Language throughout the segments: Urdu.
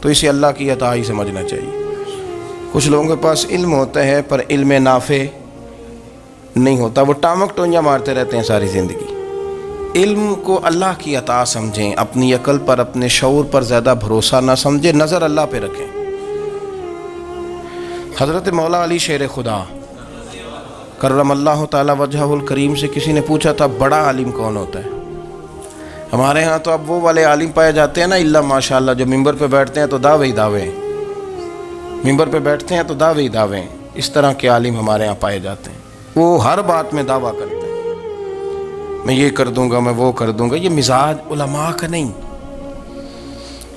تو اسے اللہ کی عطا ہی سمجھنا چاہیے۔ کچھ لوگوں کے پاس علم ہوتا ہے پر علم نافع نہیں ہوتا، وہ ٹامک ٹونجا مارتے رہتے ہیں ساری زندگی۔ علم کو اللہ کی عطا سمجھیں، اپنی عقل پر اپنے شعور پر زیادہ بھروسہ نہ سمجھیں، نظر اللہ پہ رکھیں۔ حضرت مولا علی شیر خدا کرم اللہ تعالی وجہہ الکریم سے کسی نے پوچھا تھا بڑا عالم کون ہوتا ہے؟ ہمارے ہاں تو اب وہ والے عالم پائے جاتے ہیں نا، اللہ ماشاءاللہ، جو ممبر پہ بیٹھتے ہیں تو دعوے ہی دعوے، ممبر پہ بیٹھتے ہیں تو دعوے ہی دعوے، اس طرح کے عالم ہمارے ہاں پائے جاتے ہیں۔ وہ ہر بات میں دعویٰ کرتے ہیں، میں یہ کر دوں گا، میں وہ کر دوں گا۔ یہ مزاج علماء کا نہیں۔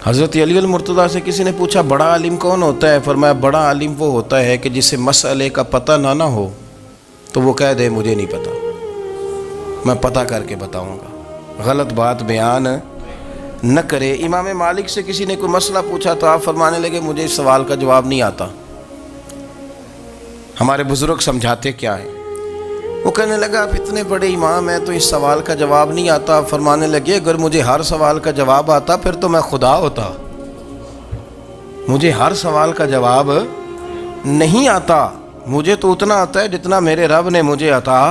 حضرت علی المرتضیٰ سے کسی نے پوچھا بڑا عالم کون ہوتا ہے؟ فرمایا بڑا عالم وہ ہوتا ہے کہ جسے مسئلے کا پتہ نہ ہو تو وہ کہہ دے مجھے نہیں پتہ، میں پتہ کر کے بتاؤں گا، غلط بات بیان نہ کرے۔ امام مالک سے کسی نے کوئی مسئلہ پوچھا تو آپ فرمانے لگے مجھے اس سوال کا جواب نہیں آتا، ہمارے بزرگ سمجھاتے کیا ہے؟ وہ کہنے لگا آپ اتنے بڑے امام ہیں تو اس سوال کا جواب نہیں آتا۔ آپ فرمانے لگے اگر مجھے ہر سوال کا جواب آتا پھر تو میں خدا ہوتا، مجھے ہر سوال کا جواب نہیں آتا، مجھے تو اتنا آتا ہے جتنا میرے رب نے مجھے عطا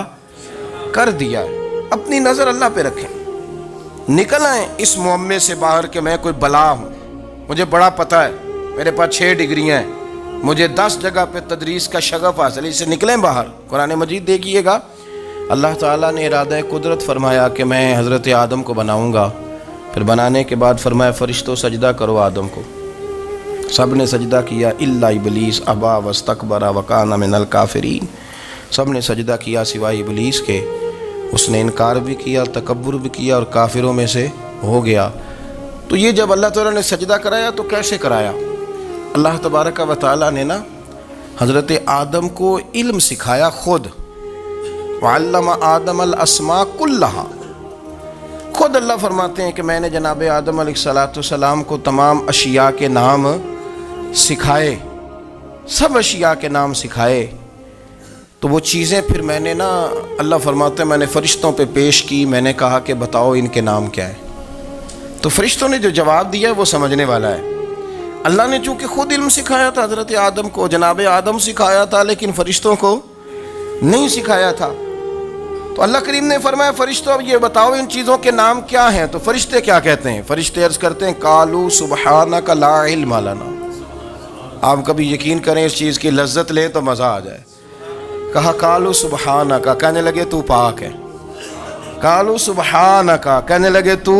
کر دیا ہے۔ اپنی نظر اللہ پہ رکھیں، نکل آئیں اس معمے سے باہر کہ میں کوئی بلا ہوں، مجھے بڑا پتہ ہے، میرے پاس 6 ڈگریاں ہیں، مجھے 10 جگہ پہ تدریس کا شغف حاصل ہے، اس سے نکلیں باہر۔ قرآن مجید دیکھیے گا، اللہ تعالیٰ نے ارادہ قدرت فرمایا کہ میں حضرت آدم کو بناؤں گا، پھر بنانے کے بعد فرمایا فرشتوں سجدہ کرو آدم کو، سب نے سجدہ کیا الا ابلیس ابا واستکبر وکان من الکافرین، سب نے سجدہ کیا سوائے ابلیس کے، اس نے انکار بھی کیا، تکبر بھی کیا اور کافروں میں سے ہو گیا۔ تو یہ جب اللہ تعالیٰ نے سجدہ کرایا تو کیسے کرایا؟ اللہ تبارک و تعالیٰ نے نا حضرت آدم کو علم سکھایا خود، وعلم آدم الاسماء کلہا، خود اللہ فرماتے ہیں کہ میں نے جناب آدم علیہ السلام کو تمام اشیاء کے نام سکھائے، سب اشیاء کے نام سکھائے۔ تو وہ چیزیں پھر میں نے نا، اللہ فرماتے ہیں میں نے فرشتوں پہ پیش کی، میں نے کہا کہ بتاؤ ان کے نام کیا ہے، تو فرشتوں نے جو جواب دیا وہ سمجھنے والا ہے۔ اللہ نے چونکہ خود علم سکھایا تھا حضرت آدم کو، جناب آدم سکھایا تھا، لیکن فرشتوں کو نہیں سکھایا تھا۔ تو اللہ کریم نے فرمایا فرشتوں اب یہ بتاؤ ان چیزوں کے نام کیا ہیں؟ تو فرشتے کیا کہتے ہیں؟ فرشتے عرض کرتے ہیں قالوا سبحانک لا علم لنا۔ آپ کبھی یقین کریں اس چیز کی لذت لیں تو مزہ آ جائے۔ کہا قالوا سبحانک، کہنے لگے تو پاک ہے، قالوا سبحانک، کہنے لگے تو،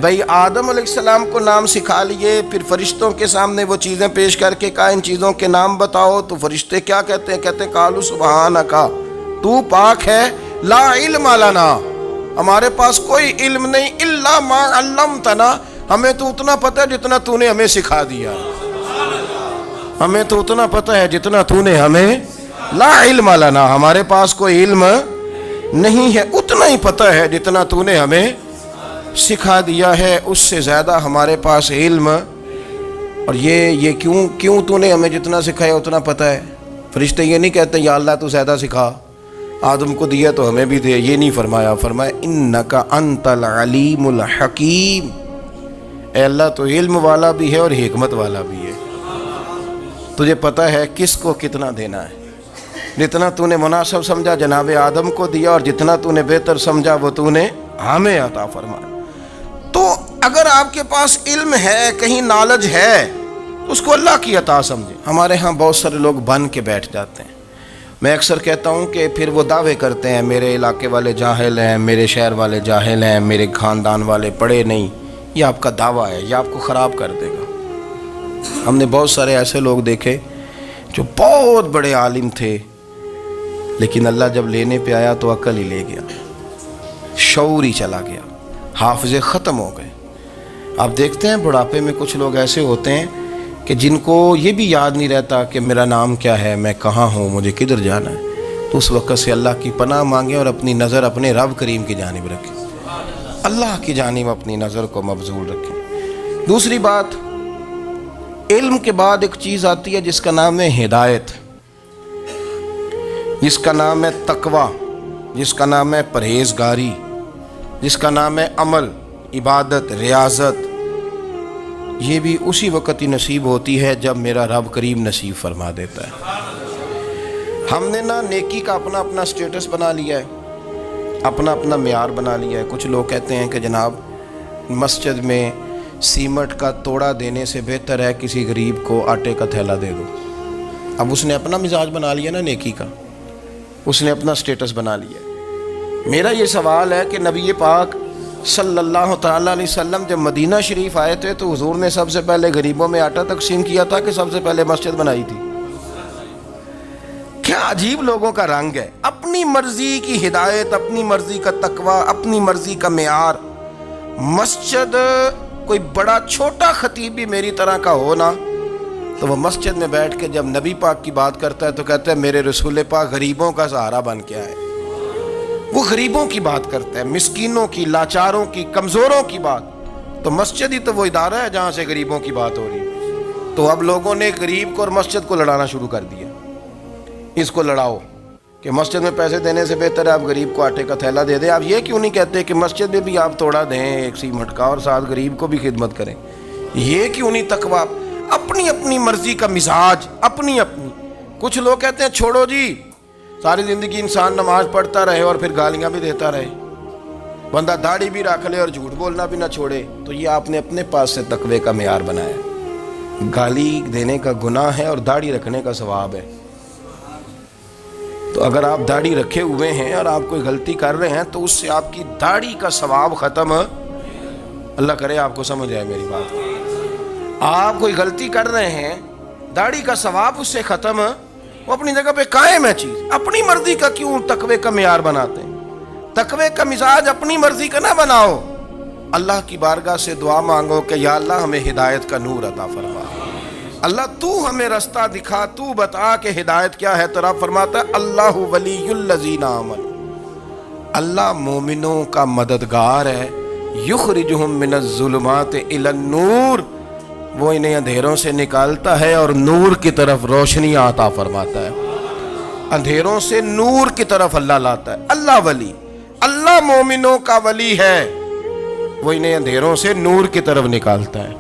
بھئی آدم علیہ السلام کو نام سکھا لیے، پھر فرشتوں کے سامنے وہ چیزیں پیش کر کے کہا ان چیزوں کے نام بتاؤ، تو فرشتے کیا کہتے ہیں؟ کہتے ہیں قالوا سبحانک، تو پاک ہے، لا علم لنا، ہمارے پاس کوئی علم نہیں، الا ما علمتنا، ہمیں تو اتنا پتہ ہے جتنا تو نے ہمیں سکھا دیا، ہمیں تو اتنا پتہ ہے جتنا تو نے ہمیں، لا علم لنا، ہمارے پاس کوئی علم نہیں ہے، اتنا ہی پتہ ہے جتنا تو نے ہمیں سکھا دیا ہے، اس سے زیادہ ہمارے پاس علم۔ اور یہ کیوں تو نے ہمیں جتنا سکھایا اتنا پتہ ہے؟ فرشتے یہ نہیں کہتے یا اللہ تو زیادہ سکھا، آدم کو دیا تو ہمیں بھی دے، یہ نہیں فرمایا، فرمایا انکا انت العلیم الحکیم، اے اللہ تو علم والا بھی ہے اور حکمت والا بھی ہے، تجھے پتہ ہے کس کو کتنا دینا ہے، جتنا تو نے مناسب سمجھا جناب آدم کو دیا، اور جتنا تو نے بہتر سمجھا وہ تو نے ہمیں عطا فرمایا۔ تو اگر آپ کے پاس علم ہے، کہیں نالج ہے، تو اس کو اللہ کی عطا سمجھیں۔ ہمارے ہاں بہت سارے لوگ بن کے بیٹھ جاتے ہیں، میں اکثر کہتا ہوں کہ پھر وہ دعوے کرتے ہیں میرے علاقے والے جاہل ہیں، میرے شہر والے جاہل ہیں، میرے خاندان والے پڑھے نہیں۔ یہ آپ کا دعویٰ ہے، یہ آپ کو خراب کر دے گا۔ ہم نے بہت سارے ایسے لوگ دیکھے جو بہت بڑے عالم تھے، لیکن اللہ جب لینے پہ آیا تو عقل ہی لے گیا، شعور ہی چلا گیا، حافظے ختم ہو گئے۔ آپ دیکھتے ہیں بڑھاپے میں کچھ لوگ ایسے ہوتے ہیں کہ جن کو یہ بھی یاد نہیں رہتا کہ میرا نام کیا ہے، میں کہاں ہوں، مجھے کدھر جانا ہے۔ تو اس وقت سے اللہ کی پناہ مانگیں اور اپنی نظر اپنے رب کریم کی جانب رکھیں، اللہ کی جانب اپنی نظر کو مبذول رکھیں۔ دوسری بات، علم کے بعد ایک چیز آتی ہے جس کا نام ہے ہدایت، جس کا نام ہے تقوی، جس کا نام ہے پرہیزگاری، جس کا نام ہے عمل، عبادت، ریاضت۔ یہ بھی اسی وقت ہی نصیب ہوتی ہے جب میرا رب کریم نصیب فرما دیتا ہے۔ ہم نے نا نیکی کا اپنا اپنا سٹیٹس بنا لیا ہے، اپنا اپنا معیار بنا لیا ہے۔ کچھ لوگ کہتے ہیں کہ جناب مسجد میں سیمٹ کا توڑا دینے سے بہتر ہے کسی غریب کو آٹے کا تھیلا دے دو۔ اب اس نے اپنا مزاج بنا لیا نا نیکی کا، اس نے اپنا سٹیٹس بنا لیا۔ میرا یہ سوال ہے کہ نبی پاک صلی اللہ تعالیٰ علیہ وسلم جب مدینہ شریف آئے تھے تو حضور نے سب سے پہلے غریبوں میں آٹا تقسیم کیا تھا کہ سب سے پہلے مسجد بنائی تھی؟ کیا عجیب لوگوں کا رنگ ہے، اپنی مرضی کی ہدایت، اپنی مرضی کا تقوی، اپنی مرضی کا معیار۔ مسجد کوئی بڑا چھوٹا خطیب بھی میری طرح کا ہو نا تو وہ مسجد میں بیٹھ کے جب نبی پاک کی بات کرتا ہے تو کہتا ہے میرے رسول پاک غریبوں کا سہارا بن کے آئے۔ وہ غریبوں کی بات کرتا ہے، مسکینوں کی، لاچاروں کی، کمزوروں کی بات۔ تو مسجد ہی تو وہ ادارہ ہے جہاں سے غریبوں کی بات ہو رہی ہے۔ تو اب لوگوں نے غریب کو اور مسجد کو لڑانا شروع کر دیا، اس کو لڑاؤ کہ مسجد میں پیسے دینے سے بہتر ہے آپ غریب کو آٹے کا تھیلا دے دیں۔ آپ یہ کیوں نہیں کہتے کہ مسجد میں بھی آپ توڑا دیں ایک سیمٹ کا اور ساتھ غریب کو بھی خدمت کریں؟ یہ کیوں نہیں تقویٰ؟ اپنی اپنی مرضی کا مزاج، اپنی اپنی۔ کچھ لوگ کہتے ہیں چھوڑو جی، ساری زندگی انسان نماز پڑھتا رہے اور پھر گالیاں بھی دیتا رہے، بندہ داڑھی بھی رکھ لے اور جھوٹ بولنا بھی نہ چھوڑے۔ تو یہ آپ نے اپنے پاس سے تقوی کا معیار بنایا۔ گالی دینے کا گناہ ہے اور داڑھی رکھنے کا ثواب ہے۔ تو اگر آپ داڑھی رکھے ہوئے ہیں اور آپ کوئی غلطی کر رہے ہیں تو اس سے آپ کی داڑھی کا ثواب ختم، اللہ کرے آپ کو سمجھ آئے میری بات۔ آپ کوئی غلطی کر رہے ہیں، داڑھی کا ثواب اس سے ختم، وہ اپنی جگہ پہ قائم ہے چیز۔ اپنی مرضی کا کیوں تقوی کا معیار بناتے ہیں؟ تقوی کا مزاج اپنی مرضی کا نہ بناؤ۔ اللہ کی بارگاہ سے دعا مانگو کہ یا اللہ ہمیں ہدایت کا نور عطا فرما، اللہ تو ہمیں رستہ دکھا، تو بتا کہ ہدایت کیا ہے۔ تو رب فرماتا ہے اللہ ولی الذین آمنوا، اللہ مومنوں کا مددگار ہے، یخرجہم من الظلمات الی النور، وہ انہیں اندھیروں سے نکالتا ہے اور نور کی طرف روشنی عطا فرماتا ہے۔ اندھیروں سے نور کی طرف اللہ لاتا ہے۔ اللہ ولی، اللہ مومنوں کا ولی ہے، وہ انہیں اندھیروں سے نور کی طرف نکالتا ہے۔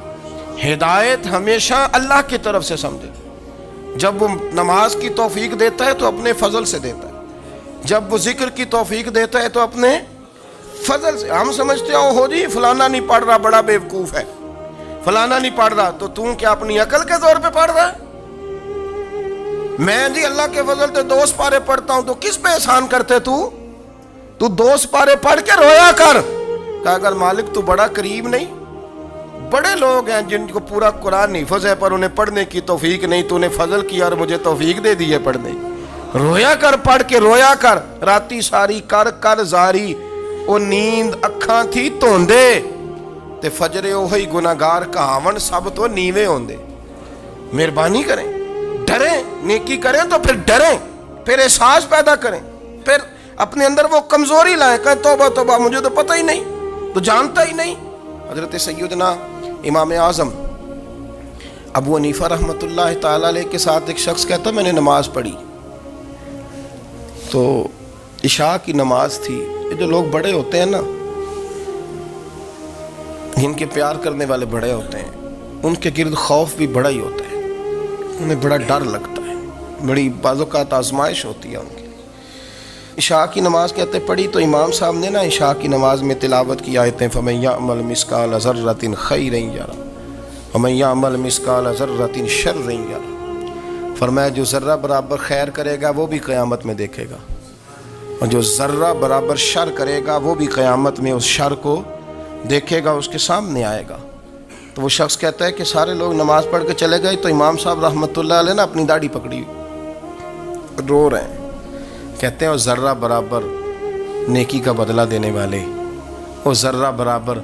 ہدایت ہمیشہ اللہ کی طرف سے سمجھے۔ جب وہ نماز کی توفیق دیتا ہے تو اپنے فضل سے دیتا ہے، جب وہ ذکر کی توفیق دیتا ہے تو اپنے فضل سے۔ ہم سمجھتے ہو جی فلانا نہیں پڑھ رہا بڑا بیوقوف ہے، فلانا نہیں پڑھ رہا، تو تم کیا اپنی عقل کے زور پہ پڑھ رہا ہے؟ میں جی اللہ کے فضل سے 2 سپارے پڑھتا ہوں، تو کس پہ احسان کرتے تو 2 سپارے پڑھ کے رویا کر کہ اگر مالک تو بڑا قریب نہیں۔ بڑے لوگ ہیں جن کو پورا قرآن حفظ ہے پر انہیں پڑھنے کی توفیق نہیں، تو انہیں فضل کیا اور مجھے توفیق دے دی ہے پڑھنے۔ رویا کر، پڑھ کے رویا کر، راتی ساری کر کر زاری، او نیند اکھاں تھی توندے تے فجرے اوہی گناہگار کہاون سب تو نیوے ہوندے۔ مہربانی کریں، ڈریں، نیکی کریں تو پھر ڈریں، پھر احساس پیدا کریں، پھر اپنے اندر وہ کمزوری لائیں کہ توبہ توبہ مجھے تو پتہ ہی نہیں، تو جانتا ہی نہیں۔ حضرت سیدنا امام اعظم ابو حنیفہ رحمۃ اللہ تعالیٰ علیہ کے ساتھ ایک شخص کہتا میں نے نماز پڑھی تو عشاء کی نماز تھی۔ یہ جو لوگ بڑے ہوتے ہیں نا، جن کے پیار کرنے والے بڑے ہوتے ہیں، ان کے گرد خوف بھی بڑا ہی ہوتا ہے، انہیں بڑا ڈر لگتا ہے، بڑی بعض اوقات آزمائش ہوتی ہے ان کی۔ عشاء کی نماز کہتے پڑھی تو امام صاحب نے نا عشاء کی نماز میں تلاوت کی آیتیں فَمَن يَعْمَلْ مِثْقَالَ ذَرَّةٍ خَيْرًا يَرَهُ وَمَن يَعْمَلْ مِثْقَالَ ذَرَّةٍ شَرًّا يَرَهُ، فرمایا جو ذرہ برابر خیر کرے گا وہ بھی قیامت میں دیکھے گا، اور جو ذرہ برابر شر کرے گا وہ بھی قیامت میں اس شر کو دیکھے گا، اس کے سامنے آئے گا۔ تو وہ شخص کہتا ہے کہ سارے لوگ نماز پڑھ کے چلے گئے تو امام صاحب رحمۃ اللہ علیہ نے اپنی داڑھی پکڑی، رو رہے ہیں، کہتے ہیں وہ ذرہ برابر نیکی کا بدلہ دینے والے، وہ ذرہ برابر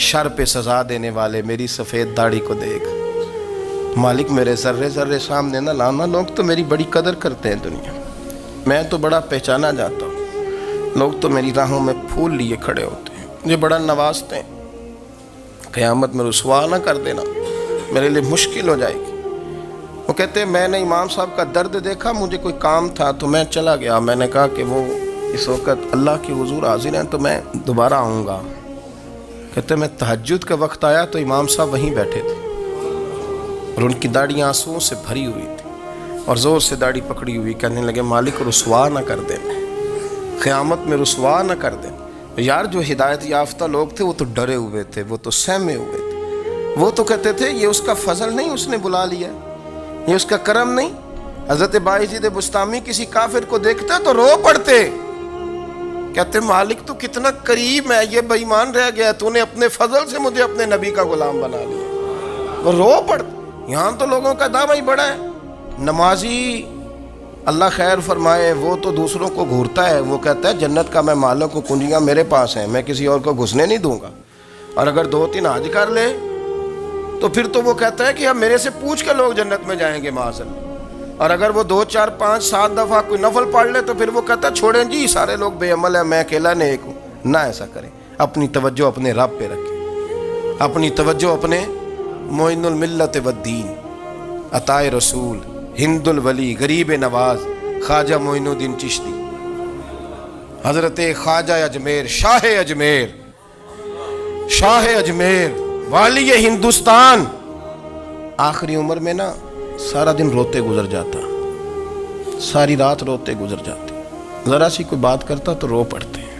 شر پہ سزا دینے والے میری سفید داڑھی کو دیکھ، مالک میرے ذرے ذرے سامنے نہ لانا، لوگ تو میری بڑی قدر کرتے ہیں دنیا، میں تو بڑا پہچانا جاتا ہوں، لوگ تو میری راہوں میں پھول لیے کھڑے ہوتے ہیں، مجھے بڑا نوازتے ہیں، قیامت میں رسوا نہ کر دینا، میرے لیے مشکل ہو جائے گی۔ وہ کہتے ہیں میں نے امام صاحب کا درد دیکھا، مجھے کوئی کام تھا تو میں چلا گیا، میں نے کہا کہ وہ اس وقت اللہ کے حضور حاضر ہیں تو میں دوبارہ آؤں گا۔ کہتے ہیں میں تہجد کا وقت آیا تو امام صاحب وہیں بیٹھے تھے، اور ان کی داڑیاں آنسوؤں سے بھری ہوئی تھی اور زور سے داڑھی پکڑی ہوئی، کہنے لگے مالک رسوا نہ کر دیں، قیامت میں رسوا نہ کر دیں۔ یار جو ہدایت یافتہ لوگ تھے وہ تو ڈرے ہوئے تھے، وہ تو سہمے ہوئے تھے، وہ تو کہتے تھے یہ اس کا فضل نہیں، اس نے بلا لیا، یہ اس کا کرم نہیں۔ حضرت باعزید بستامی کسی کافر کو دیکھتا تو رو پڑتے، کہتے مالک تو کتنا کریم ہے، یہ بے ایمان رہ گیا، تو نے اپنے فضل سے مجھے اپنے نبی کا غلام بنا لیا۔ وہ رو پڑتے۔ یہاں تو لوگوں کا دعویٰ ہی بڑا ہے۔ نمازی اللہ خیر فرمائے وہ تو دوسروں کو گھورتا ہے، وہ کہتا ہے جنت کا میں مالک ہوں، کنجیاں میرے پاس ہیں، میں کسی اور کو گھسنے نہیں دوں گا، اور اگر 2-3 حج کر لے تو پھر تو وہ کہتا ہے کہ اب میرے سے پوچھ کے لوگ جنت میں جائیں گے معاذ اللہ، اور اگر وہ 2 4 5 7 دفعہ کوئی نفل پڑھ لے تو پھر وہ کہتا ہے چھوڑیں جی سارے لوگ بے عمل ہیں، میں اکیلا نیک ہوں۔ نہ ایسا کریں، اپنی توجہ اپنے رب پہ رکھیں، اپنی توجہ اپنے معین الملت والدین، عطائے رسول، ہند الولی، غریب نواز، خواجہ معین الدین چشتی، حضرت خواجہ اجمیر، شاہ اجمیر، شاہ اجمیر، والی ہندوستان، آخری عمر میں نا سارا دن روتے گزر جاتا، ساری رات روتے گزر جاتی، ذرا سی کوئی بات کرتا تو رو پڑتے ہیں،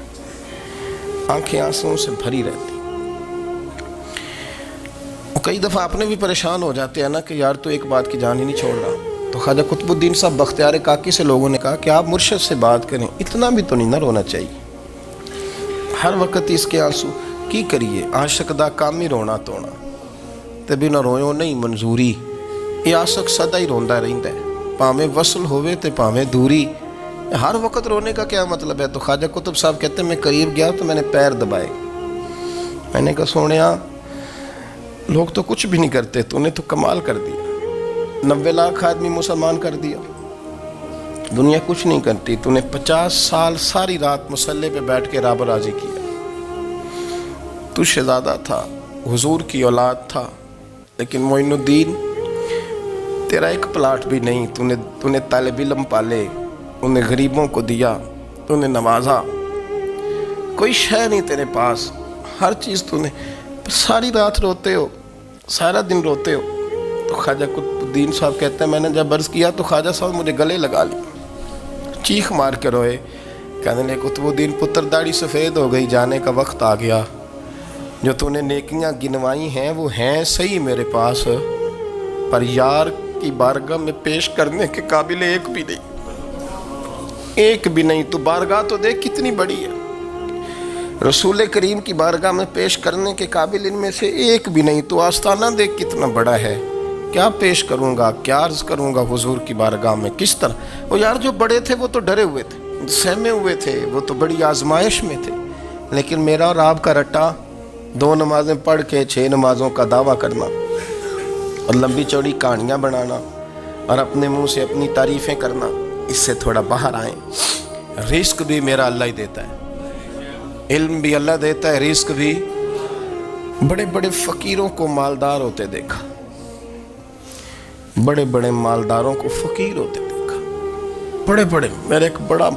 آنکھیں آنسوؤں سے بھری رہتی۔ کئی دفعہ اپنے بھی پریشان ہو جاتے ہیں نا کہ یار تو ایک بات کی جان ہی نہیں چھوڑ رہا، تو خواجہ قطب الدین صاحب بختیار کاکی سے لوگوں نے کہا کہ آپ مرشد سے بات کریں، اتنا بھی تو نہیں نہ رونا چاہیے، ہر وقت اس کے آنسو کی کریے، عاشق دا کام ہی رونا تونا، تے بھی نہ رویو نہیں منظوری، یہ عاشق سدا ہی روندا رہندا ہے، پاویں وصل ہوئے تے پاویں دوری، ہر وقت رونے کا کیا مطلب ہے؟ تو خواجہ قطب صاحب کہتے ہیں میں قریب گیا تو میں نے پیر دبائے، میں نے کہا سونیا لوگ تو کچھ بھی نہیں کرتے، تو نے تو کمال کر دیا، 90 لاکھ آدمی مسلمان کر دیا، دنیا کچھ نہیں کرتی، تو نے 50 سال ساری رات مصلے پہ بیٹھ کے رب راضی کیا، تو شہزادہ تھا، حضور کی اولاد تھا، لیکن معین الدین تیرا ایک پلاٹ بھی نہیں، تو نے طالب علم پالے، انہیں غریبوں کو دیا، تو نے نوازا، کوئی شے نہیں تیرے پاس، ہر چیز تو نے، ساری رات روتے ہو، سارا دن روتے ہو۔ تو خواجہ قطب الدین صاحب کہتے ہیں میں نے جب عرض کیا تو خواجہ صاحب مجھے گلے لگا لی، چیخ مار کے روئے، کہنے لگے قطب الدین پتر داڑھی سفید ہو گئی، جانے کا وقت آ گیا، جو تو نے نیکیاں گنوائی ہیں وہ ہیں صحیح میرے پاس، پر یار کی بارگاہ میں پیش کرنے کے قابل ایک بھی نہیں، ایک بھی نہیں، تو بارگاہ تو دیکھ کتنی بڑی ہے، رسول کریم کی بارگاہ میں پیش کرنے کے قابل ان میں سے ایک بھی نہیں، تو آستانہ دیکھ کتنا بڑا ہے، کیا پیش کروں گا، کیا عرض کروں گا حضور کی بارگاہ میں، کس طرح؟ وہ یار جو بڑے تھے وہ تو ڈرے ہوئے تھے، سہمے ہوئے تھے، وہ تو بڑی آزمائش میں تھے، لیکن میرا اور آپ کا رٹا 2 نمازیں پڑھ کے 6 نمازوں کا دعویٰ کرنا اور لمبی چوڑی کہانیاں بنانا اور اپنے منہ سے اپنی تعریفیں کرنا، اس سے تھوڑا باہر آئیں۔ رزق بھی میرا اللہ ہی دیتا ہے، علم بھی اللہ دیتا ہے، رزق بھی۔ بڑے بڑے فقیروں کو مالدار ہوتے دیکھا، بڑے بڑے مالداروں کو فقیر ہوتے دیکھا، بڑے بڑے، میرے ایک بڑا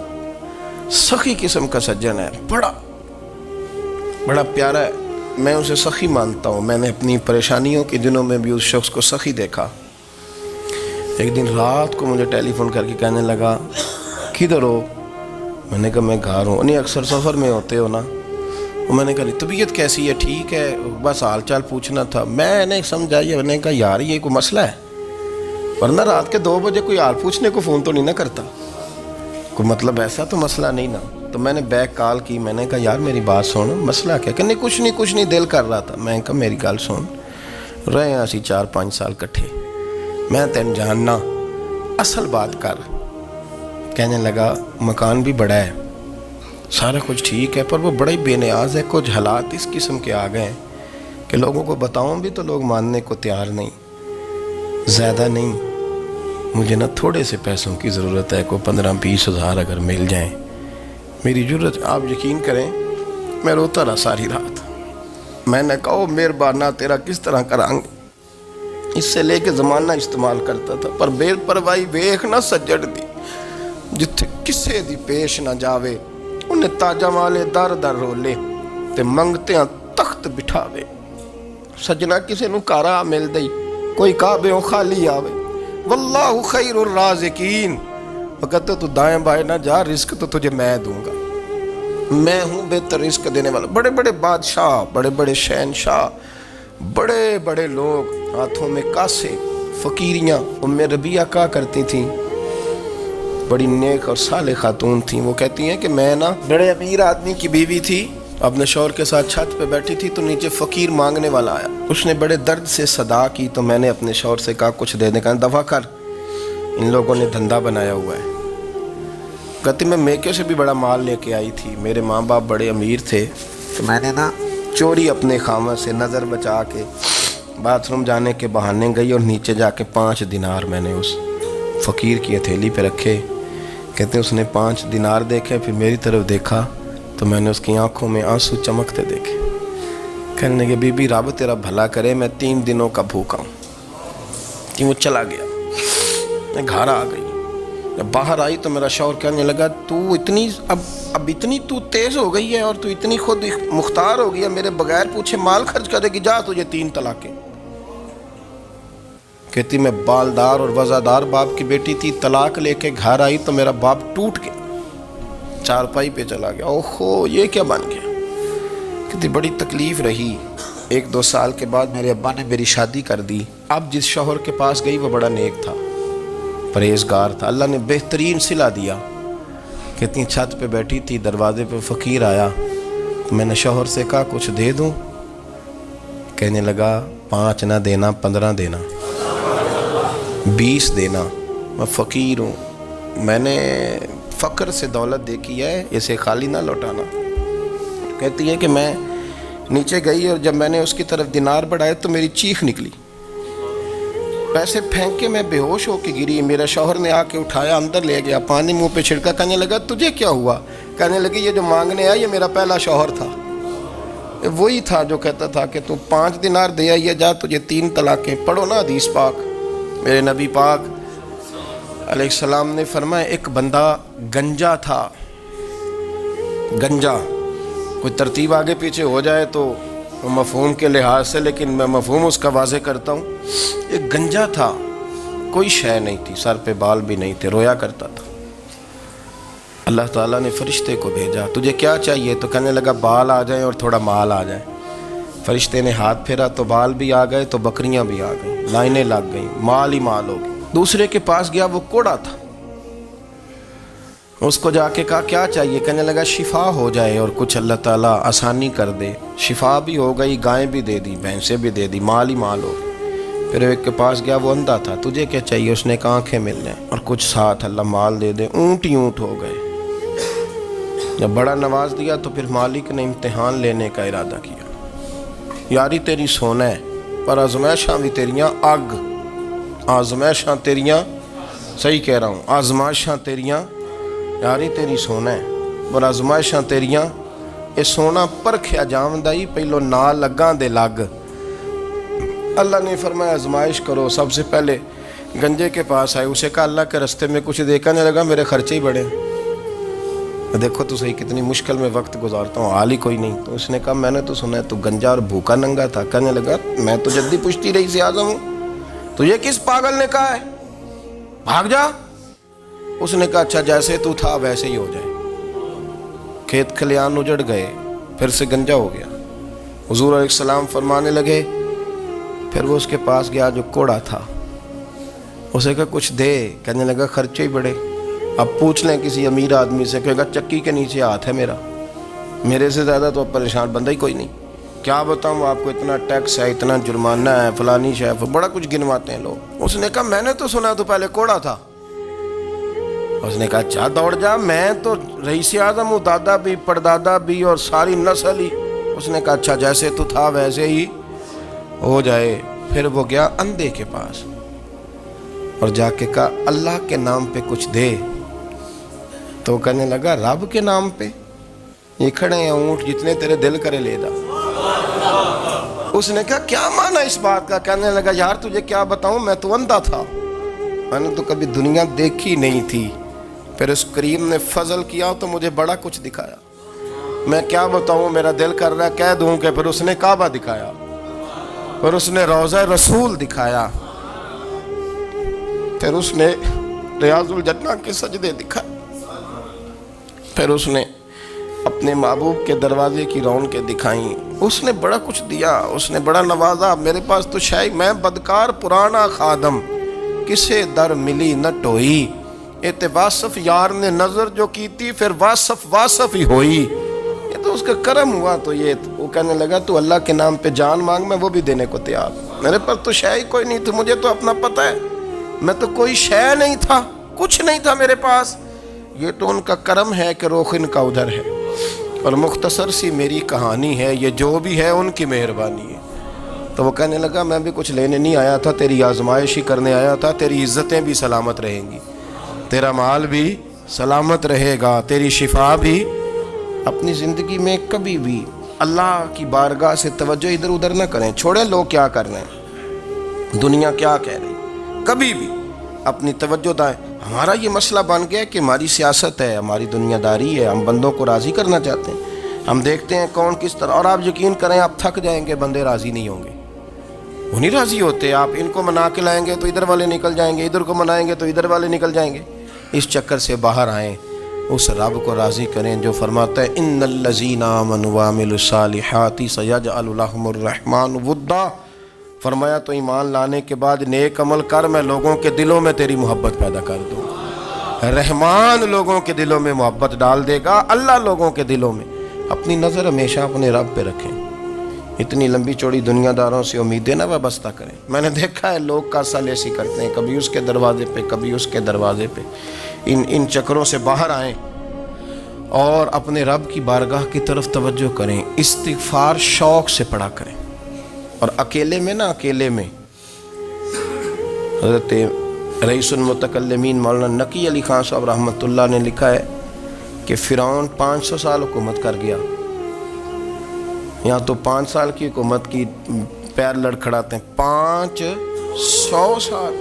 سخی قسم کا سجن ہے، بڑا پیارا ہے، میں اسے سخی مانتا ہوں، میں نے اپنی پریشانیوں کے دنوں میں بھی اس شخص کو سخی دیکھا۔ ایک دن رات کو مجھے ٹیلی فون کر کے کہنے لگا کدھر ہو؟ میں نے کہا میں گھر ہوں۔ نہیں اکثر سفر میں ہوتے ہو نا؟ میں نے کہا طبیعت کیسی ہے؟ ٹھیک ہے، بس حال چال پوچھنا تھا۔ میں نے سمجھایا، میں نے کہا یار یہ کوئی مسئلہ ہے، ورنہ رات کے 2 بجے کوئی حال پوچھنے کو فون تو نہیں نہ کرتا، کوئی مطلب ایسا تو مسئلہ نہیں نا۔ تو میں نے بیک کال کی، میں نے کہا یار میری بات سن، مسئلہ کیا؟ کہ نہیں کچھ نہیں دل کر رہا تھا۔ میں نے کہا میری گل سن، رہے ہیں اسی 4-5 سال کٹھے، میں تین جاننا، اصل بات کر۔ کہنے لگا مکان بھی بڑا ہے، سارا کچھ ٹھیک ہے، پر وہ بڑا ہی بے نیاز ہے، کچھ حالات اس قسم کے آ گئے ہیں کہ لوگوں کو بتاؤں بھی تو لوگ ماننے کو تیار نہیں، زیادہ نہیں، مجھے نا تھوڑے سے پیسوں کی ضرورت ہے، کوئی 15-20 ہزار اگر مل جائیں میری ضرورت۔ آپ یقین کریں میں روتا رہا ساری رات۔ میں نے کہا مہربانہ تیرا کس طرح کرانگے، اس سے لے کے زمانہ استعمال کرتا تھا، پر بے پرواہی ویخ نہ سجڑ دی، جتھے کسے دی پیش نہ جاوے، انہیں تاجہ والے در در رولے تے منگتے ہیں تخت بٹھاوے۔ سجنا کسے نو کارا مل دئی، کوئی کعبے خالی آوے. واللہ خیر الرازقین. وہ کہتے تو دائیں بائیں نہ جا، رزق تو تجھے میں دوں گا، میں ہوں بہتر رزق دینے والا. بڑے بڑے بادشاہ، بڑے بڑے شہنشاہ، بڑے بڑے لوگ، ہاتھوں میں کاسے، فقیریاں. ام ربیعہ کہا کرتی تھیں، بڑی نیک اور صالح خاتون تھیں. وہ کہتی ہیں کہ میں نا بڑے امیر آدمی کی بیوی تھی، اپنے شوہر کے ساتھ چھت پہ بیٹھی تھی تو نیچے فقیر مانگنے والا آیا. اس نے بڑے درد سے صدا کی تو میں نے اپنے شوہر سے کہا کچھ دے دیں. کہا دفع کر، ان لوگوں نے دھندا بنایا ہوا ہے. کہتی میں میکے سے بھی بڑا مال لے کے آئی تھی، میرے ماں باپ بڑے امیر تھے تو میں نے نا چوری اپنے خامہ سے نظر بچا کے باتھ روم جانے کے بہانے گئی اور نیچے جا کے 5 دینار میں نے اس فقیر کی ہتھیلی پہ رکھے. کہتے اس نے 5 دینار دیکھے، پھر میری طرف دیکھا تو میں نے اس کی آنکھوں میں آنسو چمکتے دیکھے. کہنے لگے بی بی رب تیرا بھلا کرے، میں 3 دنوں کا بھوکا ہوں. کہ وہ چلا گیا. میں گھر آ گئی، جب باہر آئی تو میرا شوہر کہنے لگا تو اتنی اب اتنی تو تیز ہو گئی ہے اور تو اتنی خود مختار ہو گئی ہے، میرے بغیر پوچھے مال خرچ کرے گی، جا تجھے 3 طلاقیں. کہتی میں بالدار اور وزادار باپ کی بیٹی تھی، طلاق لے کے گھر آئی تو میرا باپ ٹوٹ گیا، چارپائی پہ چلا گیا. اوہو یہ کیا بن گیا. کہتی بڑی تکلیف رہی. 1-2 سال کے بعد میرے ابا نے میری شادی کر دی. اب جس شوہر کے پاس گئی وہ بڑا نیک تھا، پرہیزگار تھا، اللہ نے بہترین صلہ دیا. کہتی چھت پہ بیٹھی تھی، دروازے پہ فقیر آیا تو میں نے شوہر سے کہا کچھ دے دوں. کہنے لگا 5 نہ دینا، 15 دینا، 20 دینا، میں فقیر ہوں، میں نے فقر سے دولت دیکھی ہے، اسے خالی نہ لوٹانا. کہتی ہے کہ میں نیچے گئی اور جب میں نے اس کی طرف دینار بڑھائے تو میری چیخ نکلی، پیسے پھینک کے میں بے ہوش ہو کے گری. میرا شوہر نے آ کے اٹھایا، اندر لے گیا، پانی منہ پہ چھڑکا. کہنے لگا تجھے کیا ہوا. کہنے لگی یہ جو مانگنے آیا یہ میرا پہلا شوہر تھا، وہی تھا جو کہتا تھا کہ تو 5 دینار دے آئیے، جا تجھے 3 طلاقیں. پڑھو نا حدیث پاک. میرے نبی پاک علیہ السلام نے فرمایا ایک بندہ گنجا تھا. گنجا کوئی ترتیب آگے پیچھے ہو جائے تو مفہوم کے لحاظ سے، لیکن میں مفہوم اس کا واضح کرتا ہوں. ایک گنجا تھا، کوئی شے نہیں تھی، سر پہ بال بھی نہیں تھے، رویا کرتا تھا. اللہ تعالیٰ نے فرشتے کو بھیجا، تجھے کیا چاہیے. تو کہنے لگا بال آ جائیں اور تھوڑا مال آ جائے. فرشتے نے ہاتھ پھیرا تو بال بھی آ گئے تو بکریاں بھی آ گئیں، لائنیں لگ گئیں، مال ہی مال ہو گئی. دوسرے کے پاس گیا، وہ کوڑا تھا. اس کو جا کے کہا کیا چاہیے. کہنے لگا شفا ہو جائے اور کچھ اللہ تعالیٰ آسانی کر دے. شفا بھی ہو گئی، گائیں بھی دے دی، بھینسیں بھی دے دی، مال ہی مال ہو. پھر ایک کے پاس گیا، وہ اندھا تھا. تجھے کیا چاہیے. اس نے کہا آنکھیں مل جائیں اور کچھ ساتھ اللہ مال دے دے. اونٹ ہی اونٹ ہو گئے. جب بڑا نواز دیا تو پھر مالک نے امتحان لینے کا ارادہ کیا. یاری تیری سونا ہے پر آزمائشاں بھی تیریاں اگ. آزمائشاں تیریاں، صحیح کہہ رہا ہوں، آزمائشاں تیریاں، یاری تیری سونا ہے پر آزمائشاں تیریاں. اے سونا پرکھیا جامدائی پہلو نہ لگاں دے لگ. اللہ نے فرمایا آزمائش کرو. سب سے پہلے گنجے کے پاس آئے، اسے کہا اللہ کے رستے میں کچھ دیکھنے لگا، میرے خرچے ہی بڑے. دیکھو تو صحیح کتنی مشکل میں وقت گزارتا ہوں، حال ہی کوئی نہیں. تو اس نے کہا میں نے تو سنا ہے تو گنجا اور بھوکا ننگا تھا. کہنے لگا میں تو جدی پشتی رئیس اعظم ہوں، تجھے کس پاگل نے کہا ہے بھاگ جا. اس نے کہا اچھا جیسے تو تھا ویسے ہی ہو جائے. کھیت کھلیان اجڑ گئے، پھر سے گنجا ہو گیا. حضور علیہ السلام فرمانے لگے. پھر وہ اس کے پاس گیا جو کوڑا تھا، اسے کہا کچھ دے. کہنے لگا خرچے ہی بڑے. اب پوچھ لیں کسی امیر آدمی سے، کہے گا چکی کے نیچے ہاتھ ہے میرا، میرے سے زیادہ تو اب پریشان بندہ ہی کوئی نہیں. کیا بتاؤں آپ کو، اتنا ٹیکس ہے، اتنا جرمانہ ہے، فلانی شے، بڑا کچھ گنواتے ہیں لوگ. اس نے کہا میں نے تو سنا تو پہلے کوڑا تھا. اس نے کہا اچھا دوڑ جا، میں تو رئیس اعظم ہوں، دادا بھی پردادا بھی اور ساری نسل ہی. اس نے کہا اچھا جیسے تو تھا ویسے ہی ہو جائے. پھر وہ گیا اندھے کے پاس اور جا کے کہا اللہ کے نام پہ کچھ دے. تو کہنے لگا رب کے نام پہ؟ یہ کھڑے ہیں اونٹ، جتنے تیرے دل کرے لے دا. اس نے کہا کیا معنی اس بات کا. کہنے لگا یار تجھے کیا بتاؤں، میں تو اندھا تھا، میں نے تو کبھی دنیا دیکھی نہیں تھی. پھر اس کریم نے فضل کیا تو مجھے بڑا کچھ دکھایا. میں کیا بتاؤں، میرا دل کر رہا ہے کہہ دوں کہ پھر اس نے کعبہ دکھایا، پھر اس نے روضہ رسول دکھایا، پھر اس نے ریاض الجنہ کے سجدے دکھائے، پھر اس نے اپنے محبوب کے دروازے کی رونقیں دکھائیں، اس نے بڑا کچھ دیا، اس نے بڑا نوازا۔ میرے پاس تو شاید میں بدکار پرانا خادم، کسے در ملی نہ ٹوئی، ایت واصف یار نے نظر جو کی تھی، پھر واصف ہی ہوئی۔ یہ تو اس کا کرم ہوا۔ تو یہ وہ کہنے لگا تو اللہ کے نام پہ جان مانگ، میں وہ بھی دینے کو تیار۔ میرے پاس تو شے کوئی نہیں تھی، مجھے تو اپنا پتہ ہے، میں تو کوئی شے نہیں تھا، کچھ نہیں تھا میرے پاس۔ یہ تو ان کا کرم ہے کہ رخ ان کا ادھر ہے، اور مختصر سی میری کہانی ہے، یہ جو بھی ہے ان کی مہربانی ہے۔ تو وہ کہنے لگا میں بھی کچھ لینے نہیں آیا تھا، تیری آزمائش ہی کرنے آیا تھا، تیری عزتیں بھی سلامت رہیں گی، تیرا مال بھی سلامت رہے گا، تیری شفا بھی۔ اپنی زندگی میں کبھی بھی اللہ کی بارگاہ سے توجہ ادھر ادھر نہ کریں، چھوڑیں لوگ کیا کر رہے ہیں، دنیا کیا کہہ رہی ہے، کبھی بھی اپنی توجہ دائیں۔ ہمارا یہ مسئلہ بن گیا کہ ہماری سیاست ہے، ہماری دنیا داری ہے، ہم بندوں کو راضی کرنا چاہتے ہیں، ہم دیکھتے ہیں کون کس طرح، اور آپ یقین کریں آپ تھک جائیں گے، بندے راضی نہیں ہوں گے، وہ نہیں راضی ہوتے۔ آپ ان کو منا کے لائیں گے تو ادھر والے نکل جائیں گے، ادھر کو منائیں گے تو ادھر والے نکل جائیں گے۔ اس چکر سے باہر آئیں، اس رب کو راضی کریں جو فرماتا ہے ان الذین آمنوا وعملوا الصالحات سیجعل لهم الرحمن ودا۔ فرمایا تو ایمان لانے کے بعد نیک عمل کر، میں لوگوں کے دلوں میں تیری محبت پیدا کر دوں۔ رحمان لوگوں کے دلوں میں محبت ڈال دے گا، اللہ لوگوں کے دلوں میں۔ اپنی نظر ہمیشہ اپنے رب پہ رکھیں، اتنی لمبی چوڑی دنیا داروں سے امیدیں نہ وابستہ کریں۔ میں نے دیکھا ہے لوگ کاسا لیسی کرتے ہیں، کبھی اس کے دروازے پہ کبھی اس کے دروازے پہ۔ ان چکروں سے باہر آئیں اور اپنے رب کی بارگاہ کی طرف توجہ کریں، استغفار شوق سے پڑھا کریں۔ اور اکیلے میں اکیلے میں حضرت رئیس المتکلمین مولانا نقی علی خان صاحب رحمۃ اللہ نے لکھا ہے کہ فرعون 500 سال حکومت کر گیا، یہاں تو 5 سال کی حکومت کی پیر لڑکھڑاتے ہیں، 500 سال۔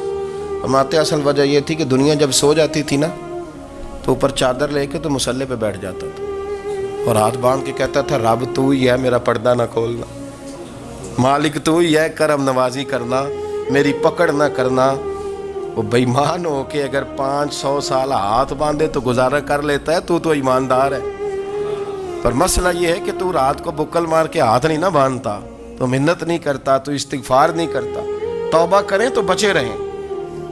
فرماتے اصل وجہ یہ تھی کہ دنیا جب سو جاتی تھی نا تو اوپر چادر لے کے تو مسلح پہ بیٹھ جاتا تھا اور ہاتھ باندھ کے کہتا تھا رب تو ہی ہے، میرا پردہ نہ کھولنا، مالک تو ہی ہے، کرم نوازی کرنا، میری پکڑ نہ کرنا۔ وہ بے ایمان ہو کے اگر 500 سال ہاتھ باندھے تو گزارا کر لیتا ہے، تو ایماندار ہے۔ پر مسئلہ یہ ہے کہ تو رات کو بکل مار کے ہاتھ نہیں نہ باندھتا، تو محنت نہیں کرتا، تو استغفار نہیں کرتا۔ توبہ کریں تو بچے رہیں۔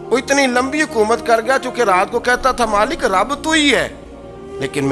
وہ اتنی لمبی حکومت کر گیا چونکہ رات کو کہتا تھا مالک رب تو ہی ہے، لیکن